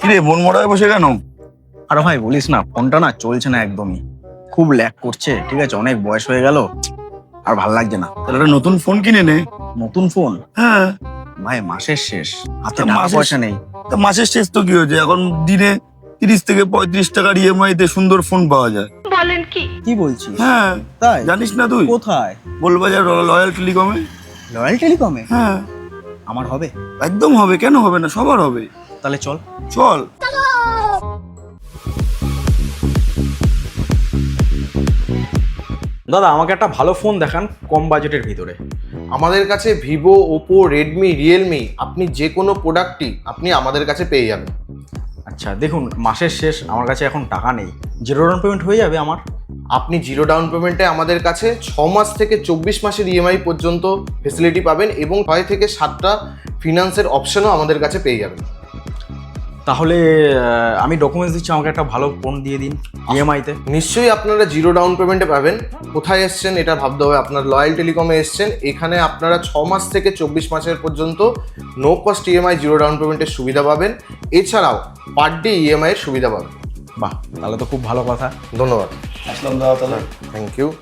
কিরে মন মরা হয়ে বসে কেন? আর ভাই বলিস না, ফোনটা না চলছে না একদমই, খুব ল্যাগ করছে। ঠিক আছে, অনেক বয়স হয়ে গেল, আর ভাল লাগছে না। তাহলে একটা নতুন ফোন কিনে নে। নতুন ফোন? হ্যাঁ। ভাই মাসের শেষ, হাতে তা টাকা মাসের- পয়সা নেই। তা মাসের শেষ তো কি হয়েছে, এখন দিনে 30 থেকে 35 টাকার ইএমআই তে সুন্দর ফোন পাওয়া যায়। কি বলছিস? হ্যাঁ, তাই? জানিস না তুই? কোথায়? বলবাজার রয়্যাল টেলিকমে। রয়্যাল টেলিকমে? হ্যাঁ, আমার হবে? একদম হবে, কেন হবে না, সবার হবে। তাহলে চল। চল। দাদা আমাকে একটা ভালো ফোন দেখান কম বাজেটের ভিতরে। আমাদের কাছে ভিভো, ওপো, রেডমি, রিয়েলমি, আপনি যে কোনো প্রোডাক্টই আপনি আমাদের কাছে পেয়ে যাবেন। আচ্ছা দেখুন, মাসের শেষ, আমার কাছে এখন টাকা নেই, জিরো ডাউন পেমেন্ট হয়ে যাবে আমার? আপনি জিরো ডাউন পেমেন্টে আমাদের কাছে 6 মাস থেকে 24 মাসের ইএমআই পর্যন্ত ফেসিলিটি পাবেন এবং 6 থেকে 7টা ফিনান্সের অপশনও আমাদের কাছে পেয়ে যাবেন। তাহলে আমি ডকুমেন্টস দিচ্ছি, আমাকে একটা ভালো ফোন দিয়ে দিন ইএমআইতে। নিশ্চয়ই আপনারা জিরো ডাউন পেমেন্টে পাবেন। কোথায় এসছেন এটা ভাবতে হবে, আপনার লয়াল টেলিকমে এসছেন। এখানে আপনারা 6 মাস থেকে 24 মাসের পর্যন্ত no cost EMI zero down পেমেন্টের সুবিধা পাবেন। এছাড়াও পার ডে ইএমআই এর সুবিধা পাবেন। বাহ, তাহলে তো খুব ভালো কথা। ধন্যবাদ। আসলাম দাদা, তাহলে থ্যাংক ইউ।